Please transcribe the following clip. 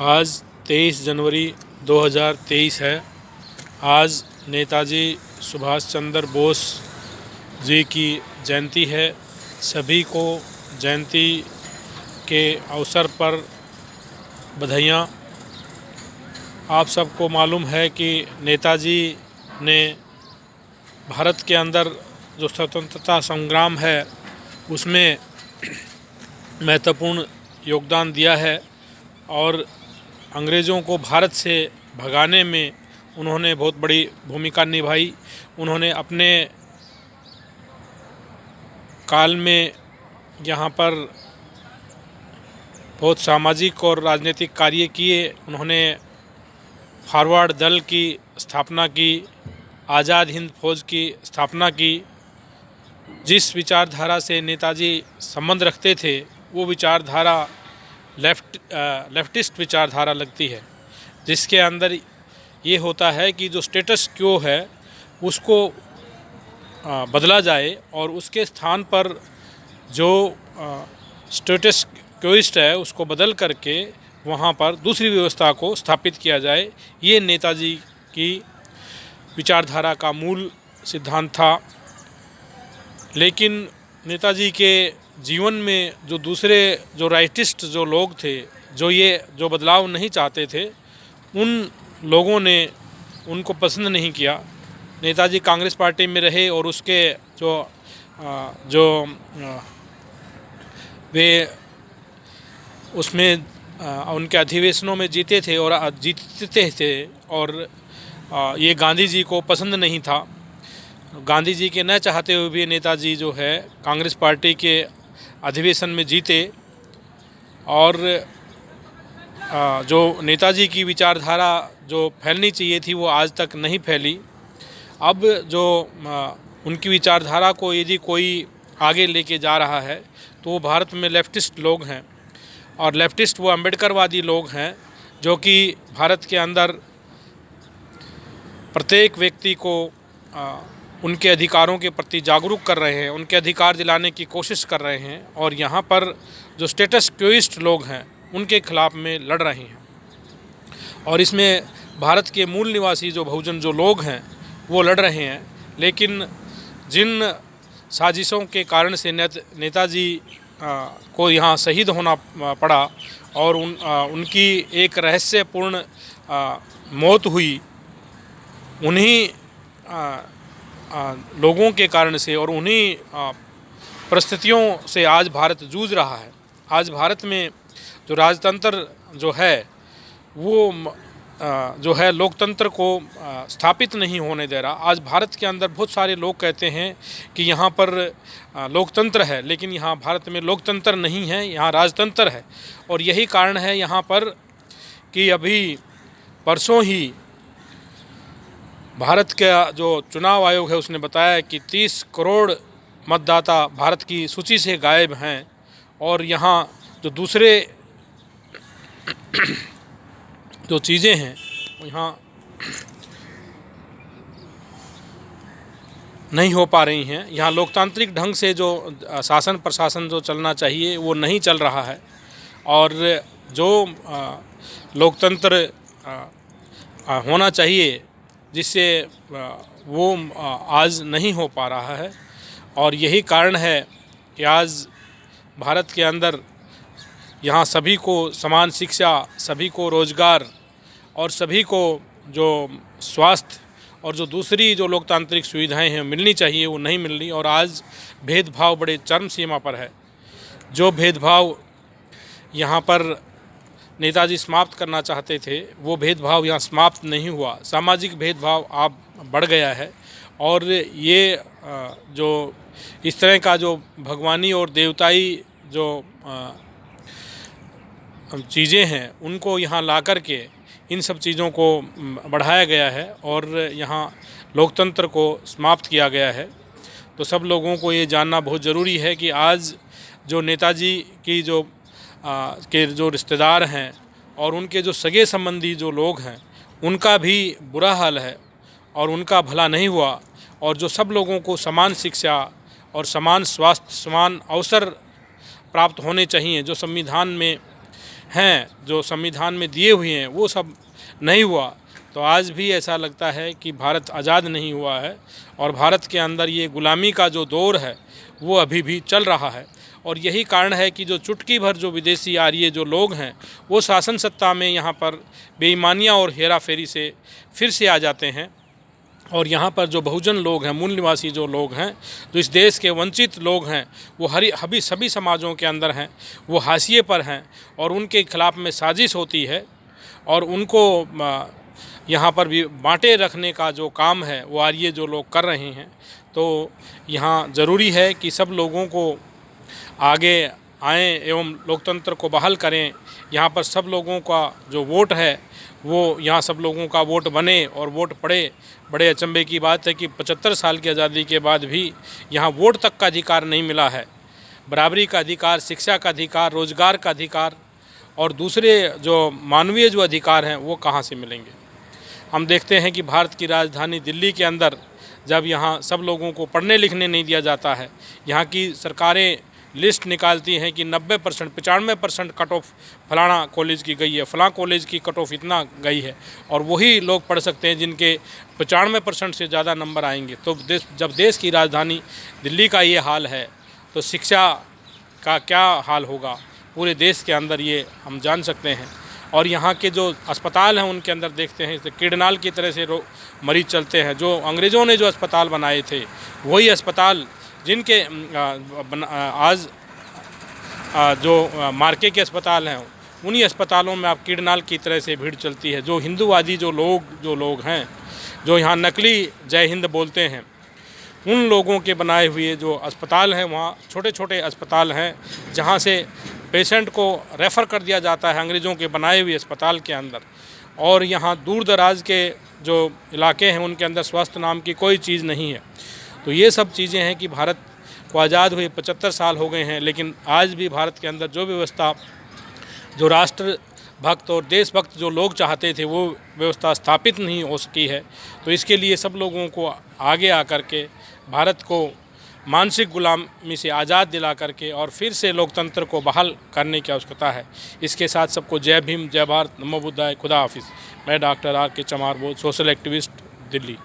आज 23 जनवरी 2023 है। आज नेताजी सुभाष चंद्र बोस जी की जयंती है। सभी को जयंती के अवसर पर बधाइयाँ। आप सबको मालूम है कि नेताजी ने भारत के अंदर जो स्वतंत्रता संग्राम है उसमें महत्वपूर्ण योगदान दिया है और अंग्रेज़ों को भारत से भगाने में उन्होंने बहुत बड़ी भूमिका निभाई। उन्होंने अपने काल में यहाँ पर बहुत सामाजिक और राजनीतिक कार्य किए। उन्होंने फॉरवर्ड दल की स्थापना की, आज़ाद हिंद फौज की स्थापना की। जिस विचारधारा से नेताजी संबंध रखते थे वो विचारधारा लेफ्टिस्ट विचारधारा लगती है, जिसके अंदर ये होता है कि जो स्टेटस क्वो है उसको बदला जाए और उसके स्थान पर जो स्टेटस क्वोइस्ट है उसको बदल करके वहाँ पर दूसरी व्यवस्था को स्थापित किया जाए। ये नेताजी की विचारधारा का मूल सिद्धांत था। लेकिन नेताजी के जीवन में जो दूसरे जो राइटिस्ट जो लोग थे, जो बदलाव नहीं चाहते थे, उन लोगों ने उनको पसंद नहीं किया। नेताजी कांग्रेस पार्टी में रहे और उसके वे उसमें उनके अधिवेशनों में जीते थे और ये गांधी जी को पसंद नहीं था। गांधी जी के न चाहते हुए भी नेताजी जो है कांग्रेस पार्टी के अधिवेशन में जीते और जो नेताजी की विचारधारा जो फैलनी चाहिए थी वो आज तक नहीं फैली। अब जो उनकी विचारधारा को यदि कोई आगे लेके जा रहा है तो वो भारत में लेफ्टिस्ट लोग हैं और लेफ्टिस्ट वो अम्बेडकरवादी लोग हैं जो कि भारत के अंदर प्रत्येक व्यक्ति को उनके अधिकारों के प्रति जागरूक कर रहे हैं, उनके अधिकार दिलाने की कोशिश कर रहे हैं और यहाँ पर जो स्टेटस क्वोइस्ट लोग हैं उनके खिलाफ में लड़ रहे हैं। और इसमें भारत के मूल निवासी जो बहुजन जो लोग हैं वो लड़ रहे हैं। लेकिन जिन साजिशों के कारण से नेताजी को यहाँ शहीद होना पड़ा और उनकी एक रहस्यपूर्ण मौत हुई, उन्हीं लोगों के कारण से और उन्हीं परिस्थितियों से आज भारत जूझ रहा है। आज भारत में जो राजतंत्र जो है वो जो है लोकतंत्र को स्थापित नहीं होने दे रहा। आज भारत के अंदर बहुत सारे लोग कहते हैं कि यहाँ पर लोकतंत्र है, लेकिन यहाँ भारत में लोकतंत्र नहीं है, यहाँ राजतंत्र है। और यही कारण है यहाँ पर कि अभी परसों ही भारत का जो चुनाव आयोग है उसने बताया कि 30 करोड़ मतदाता भारत की सूची से गायब हैं और यहाँ जो दूसरे जो चीज़ें हैं यहाँ नहीं हो पा रही हैं। यहाँ लोकतांत्रिक ढंग से जो शासन प्रशासन जो चलना चाहिए वो नहीं चल रहा है और जो लोकतंत्र होना चाहिए जिससे वो आज नहीं हो पा रहा है। और यही कारण है कि आज भारत के अंदर यहाँ सभी को समान शिक्षा, सभी को रोज़गार और सभी को जो स्वास्थ्य और जो दूसरी जो लोकतांत्रिक सुविधाएं हैं मिलनी चाहिए वो नहीं मिल रही। और आज भेदभाव बड़े चरम सीमा पर है। जो भेदभाव यहाँ पर नेताजी समाप्त करना चाहते थे वो भेदभाव यहाँ समाप्त नहीं हुआ। सामाजिक भेदभाव आप बढ़ गया है और ये जो इस तरह का जो भगवानी और देवताई जो चीज़ें हैं उनको यहाँ ला कर के इन सब चीज़ों को बढ़ाया गया है और यहाँ लोकतंत्र को समाप्त किया गया है। तो सब लोगों को ये जानना बहुत ज़रूरी है कि आज जो नेताजी की जो रिश्तेदार हैं और उनके जो सगे संबंधी जो लोग हैं उनका भी बुरा हाल है और उनका भला नहीं हुआ। और जो सब लोगों को समान शिक्षा और समान स्वास्थ्य, समान अवसर प्राप्त होने चाहिए जो संविधान में हैं जो संविधान में दिए हुए हैं वो सब नहीं हुआ, तो आज भी ऐसा लगता है कि भारत आज़ाद नहीं हुआ है और भारत के अंदर ये गुलामी का जो दौर है वो अभी भी चल रहा है। और यही कारण है कि जो चुटकी भर जो विदेशी आर्य जो लोग हैं वो शासन सत्ता में यहाँ पर बेईमानियाँ और हेरा फेरी से फिर से आ जाते हैं। और यहाँ पर जो बहुजन लोग हैं, मूल निवासी जो लोग हैं, जो इस देश के वंचित लोग हैं, वो सभी समाजों के अंदर हैं, वो हाशिए पर हैं और उनके खिलाफ़ में साजिश होती है और उनको यहाँ पर भी बांटे रखने का जो काम है वो आर्य जो लोग कर रहे हैं। तो यहाँ ज़रूरी है कि सब लोगों को आगे आएँ एवं लोकतंत्र को बहाल करें। यहाँ पर सब लोगों का जो वोट है वो यहाँ सब लोगों का वोट बने और वोट पड़े। बड़े अचंभे की बात है कि 75 साल की आज़ादी के बाद भी यहाँ वोट तक का अधिकार नहीं मिला है। बराबरी का अधिकार, शिक्षा का अधिकार, रोजगार का अधिकार और दूसरे जो मानवीय जो अधिकार हैं वो कहाँ से मिलेंगे। हम देखते हैं कि भारत की राजधानी दिल्ली के अंदर जब यहाँ सब लोगों को पढ़ने लिखने नहीं दिया जाता है, यहाँ की सरकारें लिस्ट निकालती हैं कि 90% 95% कट ऑफ फलाना कॉलेज की गई है, फलां कॉलेज की कट ऑफ इतना गई है, और वही लोग पढ़ सकते हैं जिनके 95% से ज़्यादा नंबर आएंगे। तो जब देश की राजधानी दिल्ली का ये हाल है तो शिक्षा का क्या हाल होगा पूरे देश के अंदर, ये हम जान सकते हैं। और यहाँ के जो अस्पताल हैं उनके अंदर देखते हैं कीड़नाल की तरह से मरीज चलते हैं। जो अंग्रेज़ों ने जो अस्पताल बनाए थे वही अस्पताल जिनके आज जो मार्के के अस्पताल हैं उन्हीं अस्पतालों में आप कीड़नाल की तरह से भीड़ चलती है। जो हिंदूवादी जो लोग हैं जो यहाँ नकली जय हिंद बोलते हैं, उन लोगों के बनाए हुए जो अस्पताल हैं, वहाँ छोटे छोटे अस्पताल हैं जहाँ से पेशेंट को रेफ़र कर दिया जाता है अंग्रेज़ों के बनाए हुए अस्पताल के अंदर। और यहाँ दूर दराज के जो इलाके हैं उनके अंदर स्वास्थ्य नाम की कोई चीज़ नहीं है। तो ये सब चीज़ें हैं कि भारत को आज़ाद हुए 75 साल हो गए हैं, लेकिन आज भी भारत के अंदर जो व्यवस्था, जो राष्ट्र भक्त और देशभक्त जो लोग चाहते थे वो व्यवस्था स्थापित नहीं हो सकी है। तो इसके लिए सब लोगों को आगे आकर के भारत को मानसिक गुलामी से आज़ाद दिला करके और फिर से लोकतंत्र को बहाल करने की आवश्यकता है। इसके साथ सबको जय भीम, जय भारत, नमो बुद्धाय, खुदा हाफिज़। मैं डॉक्टर R.K. चमार, सोशल एक्टिविस्ट, दिल्ली।